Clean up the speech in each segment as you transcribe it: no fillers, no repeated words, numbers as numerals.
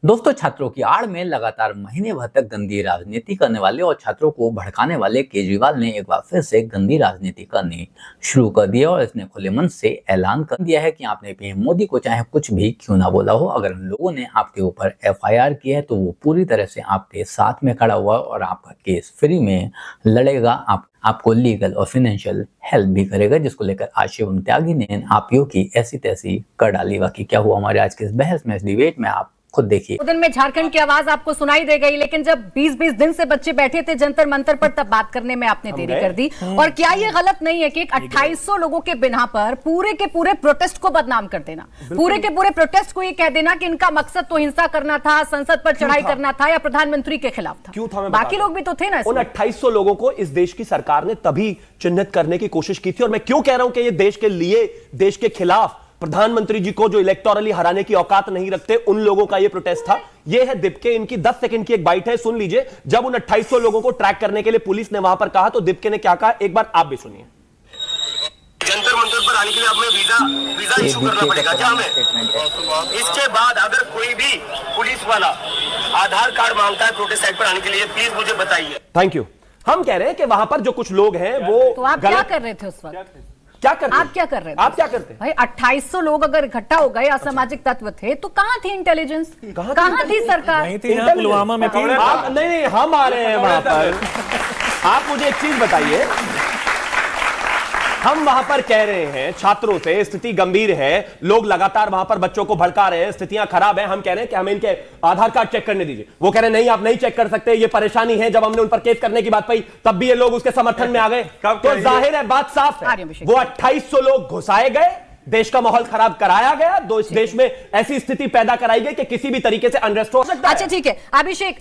दोस्तों, छात्रों की आड़ में लगातार महीने भर तक गंदी राजनीति करने वाले और छात्रों को भड़काने वाले केजरीवाल ने एक बार फिर से गंदी राजनीति करनी शुरू कर दी है और इसने खुले मन से ऐलान कर दिया है कि आपने पीएम मोदी को चाहे कुछ भी क्यों ना बोला हो, अगर उन लोगों ने आपके ऊपर एफआईआर की है तो वो पूरी तरह से आपके साथ में खड़ा हुआ और आपका केस फ्री में लड़ेगा। आपको लीगल और फाइनेंशियल हेल्प भी करेगा, जिसको लेकर आज शिवम त्यागी ने आपियों की ऐसी तैसी कर डाली। बाकी क्या हुआ हमारे आज के इस बहस में, इस डिबेट में, आप खुद देखिए। दिन में झारखंड की आवाज आपको सुनाई दे गई, लेकिन जब 20-20 दिन से बच्चे बैठे थे जंतर मंतर पर, तब बात करने में आपने देरी कर दी। और क्या ये गलत नहीं है कि 2800 लोगों के बिना पर पूरे के पूरे प्रोटेस्ट को बदनाम कर देना, पूरे के पूरे प्रोटेस्ट को ये कह देना कि इनका मकसद तो हिंसा करना था, संसद पर चढ़ाई करना था या प्रधानमंत्री के खिलाफ था? क्यों था? बाकी लोग भी तो थे ना। उन 2800 लोगों को इस देश की सरकार ने तभी चिन्हित करने की कोशिश की थी। और मैं क्यों कह रहा हूं कि ये देश के लिए, देश के खिलाफ, प्रधानमंत्री जी को जो इलेक्टोरली हराने की औकात नहीं रखते, उन लोगों का ये प्रोटेस्ट था। ये है दिपके, इनकी 10 सेकंड की एक बाइट है, सुन लीजिए। जब उन 2800 लोगों को ट्रैक करने के लिए पुलिस ने वहां पर कहा तो दिपके ने क्या कहा, एक बार आप भी सुनिए। जंतर मंतर पर आने के लिए हमें वीजा इशू करना पड़ेगा क्या हमें? इसके बाद अगर कोई भी पुलिस वाला आधार कार्ड मांगता है प्रोटेस्ट साइट पर आने के लिए, प्लीज मुझे बताइए। Thank you. हम कह रहे हैं कि वहां पर जो कुछ लोग हैं वो तो आप क्या कर रहे थे उस वक्त? क्या करते? आप क्या कर रहे थे? आप क्या करते? भाई 2800 लोग अगर इकट्ठा हो गए, असामाजिक तत्व थे, तो कहां थी इंटेलिजेंस, कहां थी सरकार? नहीं थी, यहाँ पुलवामा में थी। नहीं, हम आ रहे हैं वहां पर। आप मुझे एक चीज बताइए, हम वहां पर कह रहे हैं छात्रों से स्थिति गंभीर है, लोग लगातार वहां पर बच्चों को भड़का रहे हैं, स्थितियां खराब हैं। हम कह रहे हैं कि हमें इनके आधार कार्ड चेक करने दीजिए। वो कह रहे हैं नहीं, आप नहीं चेक कर सकते, ये परेशानी है। जब हमने उन पर केस करने की बात कही तब भी ये लोग उसके समर्थन में आ गए। तो जाहिर है, बात साफ है, वो 2800 लोग घुसाए गए, देश का माहौल खराब कराया गया, इस देश में ऐसी स्थिति पैदा कराई गई कि किसी भी तरीके से अनरेस्ट हो सकता है। अच्छा ठीक है,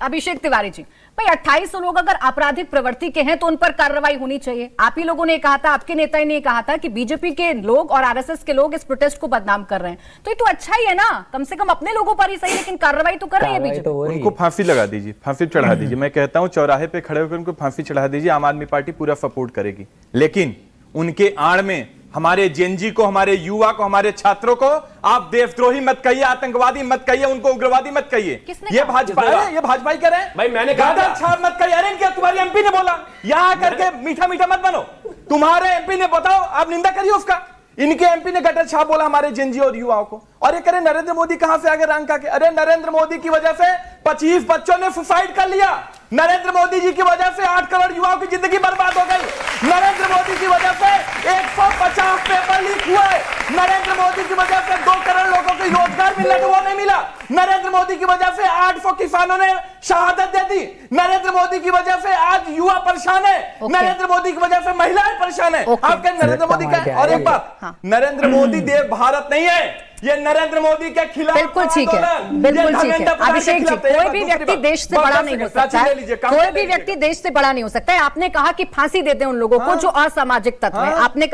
अभिषेक तिवारी जी, भाई 2800 लोग अगर आपराधिक प्रवृत्ति के हैं तो उन पर कार्रवाई होनी चाहिए। आप ही लोगों ने कहा था, आपके नेता ने कहा था कि बीजेपी के लोग और आरएसएस के लोग इस प्रोटेस्ट को बदनाम कर रहे हैं, तो ये तो अच्छा ही है ना, कम से कम अपने लोगों पर ही सही, लेकिन कार्रवाई तो कर रही है बीजेपी। उनको फांसी लगा दीजिए, फांसी चढ़ा दीजिए। मैं कहता हूं चौराहे पे खड़े होकर उनको फांसी चढ़ा दीजिए, आम आदमी पार्टी पूरा सपोर्ट करेगी। लेकिन उनके आड़ में हमारे जेनजी को, हमारे युवा को, हमारे छात्रों को आप देशद्रोही मत कहिए, आतंकवादी मत कहिए, उनको उग्रवादी मत कहिए। ये भाजपा है, ये भाजपा ही कह रहे हैं। भाई मैंने कहा छाप मत कहिए। अरे क्या तुम्हारी एमपी ने बोला, यहां करके मीठा मीठा मत बनो। तुम्हारे एमपी ने बताओ, आप निंदा करिए उसका। इनके एमपी ने गटर छाप बोला हमारे जेनजी और युवाओं को। और ये करे नरेंद्र मोदी कहां से आगे रंग का के? अरे नरेंद्र मोदी की वजह से 25 बच्चों ने सुसाइड कर लिया। नरेंद्र मोदी जी की वजह से 8 करोड़ युवाओं की जिंदगी बर्बाद हो गई। नरेंद्र मोदी की वजह से 150 पेपर लीक हुए। नरेंद्र मोदी की वजह से 2 करोड़ लोगों को रोजगार मिलना था, वो नहीं मिला। नरेंद्र मोदी की वजह से 800 किसानों ने शहादत दे दी। नरेंद्र मोदी की वजह से आज युवा परेशान है। नरेंद्र मोदी की वजह से महिलाएं परेशान है। आप कहें नरेंद्र मोदी का, और एक बात, नरेंद्र मोदी देव भारत नहीं है, ये नरेंद्र मोदी के खिलाफ। बिल्कुल ठीक है, बिल्कुल ठीक है। अभिषेक जी, कोई भी व्यक्ति देश से बड़ा नहीं हो सकता है, कोई भी व्यक्ति देश से बड़ा नहीं हो सकता है। आपने कहा कि फांसी देते हैं उन लोगों को जो असामाजिक तत्व है, आपने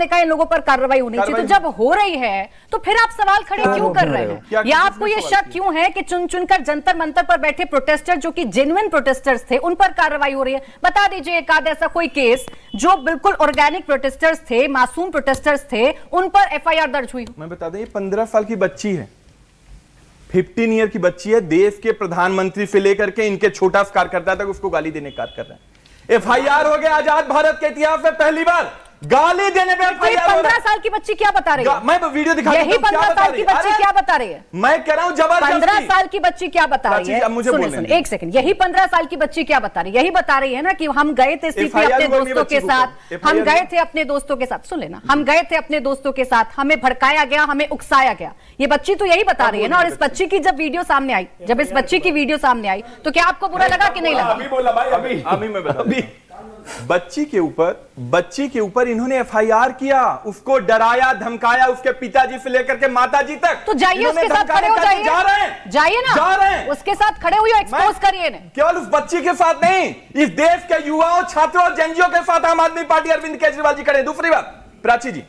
कहा इन लोगों पर कार्रवाई होनी चाहिए। तो जब हो रही है तो फिर आप सवाल खड़े क्यों कर रहे हैं? या आपको ये शक क्यों है कि चुन चुनकर जंतर मंतर पर बैठे प्रोटेस्टर जो कि जेन्युइन प्रोटेस्टर्स थे, उन पर कार्रवाई हो रही है? बता दीजिए एक आध ऐसा कोई केस जो बिल्कुल ऑर्गेनिक प्रोटेस्टर्स थे, मासूम प्रोटेस्टर्स थे, उन पर एफआईआर दर्ज हुई। मैं बता दें, 15 साल की बच्ची है, 15 ईयर की बच्ची है, देश के प्रधानमंत्री से लेकर के इनके छोटा कार्यकर्ता तक उसको गाली देने का कर रहा है। एफआईआर हो गया आजाद भारत के इतिहास में पहली बार गाली देने पे एफआईआर। 15 साल की बच्ची क्या बता रही है? मैं वीडियो दिखा यही 15 साल की बच्ची क्या बता रही है? मैं कह रहा हूं जबरदस्ती। 15 साल की बच्ची क्या बता रही है? सुनिए, एक सेकंड, यही 15 साल की बच्ची क्या बता रही है? यही बता रही है ना कि हम गए थे सिर्फ अपने दोस्तों के साथ, हम गए थे अपने दोस्तों के साथ, सुन लेना, हम गए थे अपने दोस्तों के साथ, हमें भड़काया गया, हमें उकसाया गया। ये बच्ची तो यही बता रही है ना। और इस बच्ची की जब वीडियो सामने आई, जब इस बच्ची की वीडियो सामने आई, तो क्या आपको बुरा लगा कि नहीं लगा? अभी बोला भाई, अभी मैं बता, बच्ची के ऊपर इन्होंने एफआईआर किया, उसको डराया धमकाया, उसके पिताजी से लेकर के माताजी तक। तो जाइए उसके साथ खड़े हो जाइए, जा रहे हैं, जाइए ना, जा रहे हैं, उसके साथ खड़े हुए एक्सपोज करिए। केवल उस बच्ची के साथ नहीं, इस देश के युवाओं, छात्रों और जेनजीओ के साथ आम आदमी पार्टी अरविंद केजरीवाल जी खड़े। दूसरी बात, प्राची जी,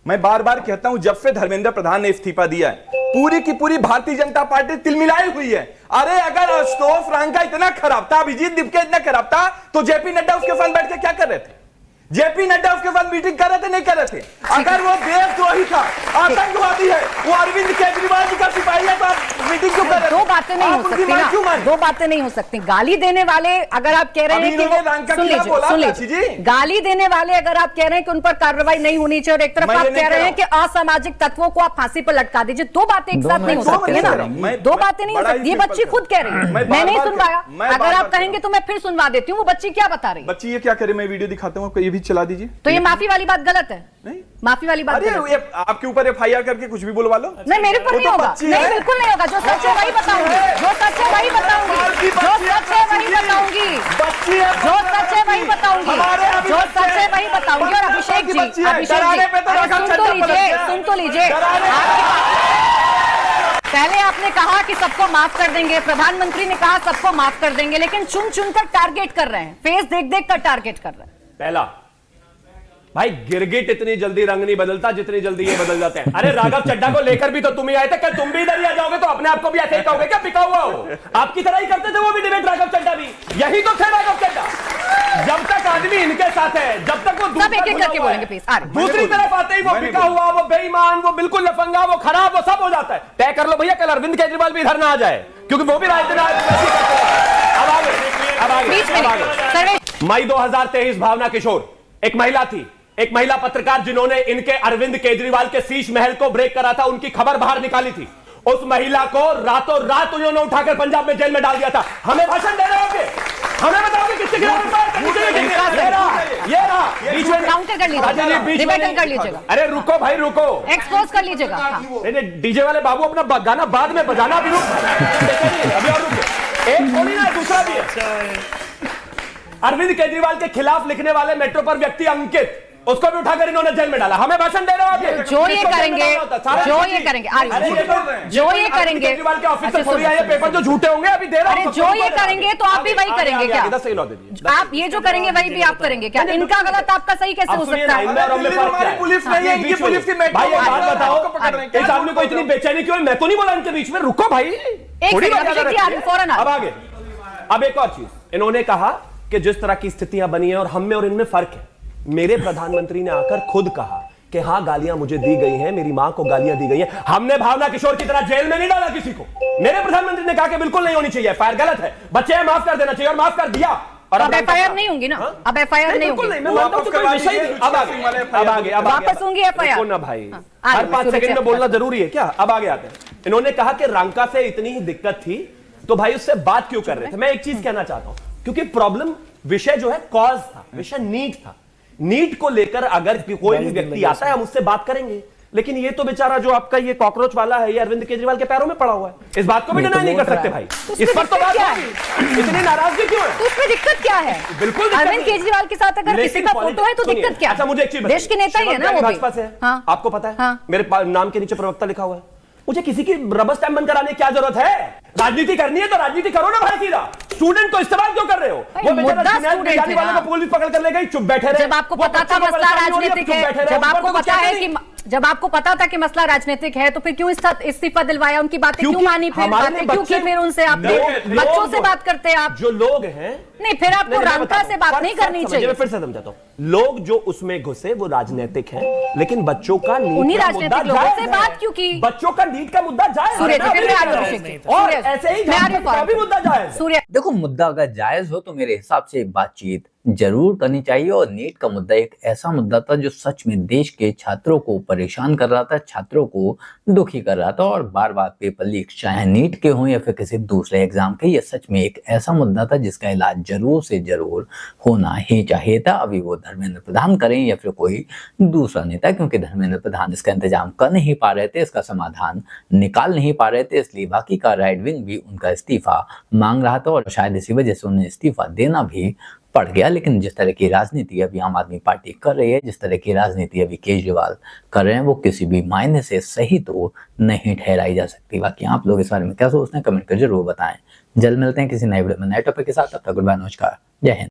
मैं बार बार कहता हूं, जब से धर्मेंद्र प्रधान ने इस्तीफा दिया है, पूरी की पूरी भारतीय जनता पार्टी तिलमिलाई हुई है। अरे अगर आशुतोष रांका इतना खराब था, अभिजीत दिपके इतना खराब था, तो जेपी नड्डा उसके साथ बैठ के क्या कर रहे थे? जेपी नड्डा उसके साथ मीटिंग कर रहे थे, नहीं कर रहे थे? अगर वो देशद्रोही था, आतंकवादी है, वो अरविंद केजरीवाल जी का सिपाही है, तो आप मीटिंग क्यों कर रहे थे? दो बातें नहीं हो सकती ना, दो बातें नहीं हो सकती। गाली देने वाले अगर आप कह रहे हैं कि सुन लीजिए, गाली देने वाले अगर आप कह रहे हैं कि उन पर कार्रवाई नहीं होनी चाहिए और एक तरफ आप कह रहे हैं कि असामाजिक तत्वों को आप फांसी पर लटका दीजिए, दो बातें एक साथ नहीं हो सकती है ना, दो बातें नहीं हो सकती। ये बच्ची खुद कह रही है, मैं नहीं सुनवाया, अगर आप कहेंगे तो मैं फिर सुनवा देती हूँ। वो बच्ची क्या बता रही है? बच्ची ये क्या करे, मैं वीडियो दिखाता हूँ, ये भी चला दीजिए। तो ये माफी वाली बात गलत है? नहीं, माफी वाली बात अरे ये आपके ऊपर एफआईआर करके कुछ भी बुलवा लो। नहीं, मेरे पर नहीं होगा, नहीं बिल्कुल नहीं होगा। जो सच है वही बताऊंगी, जो सच है वही बताऊंगी, जो सच है वही बताऊंगी, जो सच है वही बताऊंगी, जो सच है वही बताऊंगी। और अभिषेक जी, सुन तो लीजिए, पहले आपने कहा कि सबको माफ कर देंगे, प्रधानमंत्री ने कहा सबको माफ कर देंगे, लेकिन चुन चुन कर टारगेट कर रहे हैं, फेस देख देख कर टारगेट कर रहे हैं। पहला, भाई गिरगिट इतनी जल्दी रंग नहीं बदलता जितनी जल्दी ये बदल जाते हैं। अरे राघव चड्ढा को लेकर भी तो तुम ही आए थे, क्या तुम भी इधर ही आ जाओगे तो अपने आप को भी ऐसे ही कहोगे क्या बिका हुआ हो? आपकी तरह ही करते थे वो भी डिबेट, राघव चड्ढा भी यही तो थे। राघव चड्ढा जब तक आदमी इनके साथ है, जब तक वो सब एक-एक करके बोलेंगे प्लीज। दूसरी तरफ आते ही वो बिका हुआ, वो बेईमान, वो बिल्कुल लफंगा, वो खराब, वो सब हो जाता है। तय कर लो भैया, कल अरविंद केजरीवाल भी इधर ना आ जाए, क्योंकि वो भी राजनीति। अब आगे मई 2023, भावना किशोर एक महिला थी, एक महिला पत्रकार जिन्होंने इनके अरविंद केजरीवाल के शीश महल को ब्रेक करा था, उनकी खबर बाहर निकाली थी। उस महिला को रातों रात उन्होंने उठाकर पंजाब में जेल में डाल दिया था। हमें भाषण दे रहे होगे, हमें बताओगे किसके खिलाफ कर लीजिएगा। अरे रुको भाई, रुको, एक्सपोज कर लीजिएगा। डीजे वाले बाबू अपना गाना बाद में बजाना, अभी अभी और रुको, एक थोड़ी ना दूसरा भी है। अरविंद केजरीवाल के खिलाफ लिखने वाले मेट्रो पर व्यक्ति अंकित, उसको भी उठाकर इन्होंने जेल में डाला। हमें भाषण दे रहे हो आप? जो ये करेंगे, जो ये करेंगे, जो ये करेंगे, केजरीवाल के ऑफिस से थोड़ी आए पेपर जो झूठे होंगे, अभी दे रहा हूं। जो ये करेंगे तो आप भी वही करेंगे क्या? आप ये जो करेंगे वही भी आप करेंगे क्या? इनका गलत आपका सही कैसे हो सकता है? पुलिस नहीं है, इनकी पुलिस की भाई बात बताओ, इस आदमी को इतनी बेचैनी क्यों? मैं तो नहीं बोला इनके बीच में, रुको भाई, फौरन। अब आगे, अब एक और चीज, इन्होंने कहा कि जिस तरह की स्थितियां बनी है और हम में और इनमें फर्क है। मेरे प्रधानमंत्री ने आकर खुद कहा कि हाँ गालियां मुझे दी गई हैं, मेरी मां को गालियां दी गई हैं। हमने भावना किशोर की तरह जेल में नहीं डाला किसी को। मेरे प्रधानमंत्री ने कहा कि बिल्कुल नहीं होनी चाहिए, फायर गलत है, बच्चे माफ कर देना चाहिए, और माफ कर दिया। और अब एफआईआर नहीं होंगी ना, अब एफआईआर नहीं होगी। अब वापस होंगी एफआईआर ना भाई, हर 5 सेकंड में बोलना जरूरी है क्या? अब आगे आते हैं। इन्होंने कहा कि रांका से इतनी ही दिक्कत थी तो भाई उससे बात क्यों कर रहे थे? मैं एक चीज कहना चाहता हूं, क्योंकि प्रॉब्लम, विषय जो है कॉज था, विषय नीट था। नीट को लेकर अगर कोई भी व्यक्ति आता है हम उससे बात करेंगे, लेकिन ये तो बेचारा जो आपका ये कॉकरोच वाला है, ये अरविंद केजरीवाल के पैरों में पड़ा हुआ है। इस बात को भी डिनाई नहीं कर सकते भाई। इस पर तो बात है, इतनी नाराजगी क्यों है? तो उसमें दिक्कत क्या है? बिल्कुल अरविंद केजरीवाल के साथ अगर किसी का फोटो है तो दिक्कत क्या? अच्छा मुझे एक चीज, देश के नेता ही है ना वो भी। भाजपा से आपको पता है, मेरे नाम के नीचे प्रवक्ता लिखा हुआ है। मुझे किसी की रबर स्टैंप बंद कराने की क्या जरूरत है? राजनीति करनी है तो राजनीति करो ना भाई, सीधा। स्टूडेंट को इस्तेमाल क्यों कर रहे हो? वो बेचारा जाने वाले को पुलिस पकड़ कर ले गई, चुप बैठे रहे। जब आपको पता था मसला राजनीतिक है, जब आपको पता था कि मसला राजनीतिक है, तो फिर क्यों इस्तीफा दिलवाया? उनकी बातें क्यों मानी? फिर बातें क्यों की? फिर उनसे आपने बच्चों से बात करते हैं आप, जो लोग हैं। नहीं, फिर आपको रांका से बात नहीं करनी चाहिए। मैं फिर से समझाता हूँ, लोग जो उसमें घुसे वो राजनीतिक हैं, लेकिन बच्चों का उन्हीं राजनीतिक लोगों से बात क्यों की? बच्चों का नीट का मुद्दा जायज है, और ऐसे ही भी मुद्दा जायज है। देखो, मुद्दा अगर जायज हो तो मेरे हिसाब से बातचीत जरूर करनी चाहिए। और नीट का मुद्दा एक ऐसा मुद्दा था जो सच में देश के छात्रों को परेशान कर रहा था, छात्रों को दुखी कर रहा था, और बार बार पेपर लीक, चाहे नीट के हों या फिर किसी दूसरे एग्जाम के, ये सच में एक ऐसा मुद्दा था जिसका इलाज जरूर से जरूर होना ही चाहिए था। अभी वो धर्मेंद्र प्रधान करें या फिर कोई दूसरा नेता, क्योंकि धर्मेंद्र प्रधान इसका इंतजाम कर नहीं पा रहे थे, इसका समाधान निकाल नहीं पा रहे थे, इसलिए बाकी का राइट विंग भी उनका इस्तीफा मांग रहा था, और शायद इसी वजह से उन्हें इस्तीफा देना भी पड़ गया। लेकिन जिस तरह की राजनीति अभी आम आदमी पार्टी कर रही है, जिस तरह की राजनीति अभी केजरीवाल कर रहे हैं, वो किसी भी मायने से सही तो नहीं ठहराई जा सकती। बाकी आप लोग इस बारे में क्या सोचते हैं, कमेंट कर जरूर बताएं। जल्द मिलते हैं किसी नए वीडियो में नए टॉपिक के साथ। तब तक गुड बाय, नमस्कार, जय हिंद।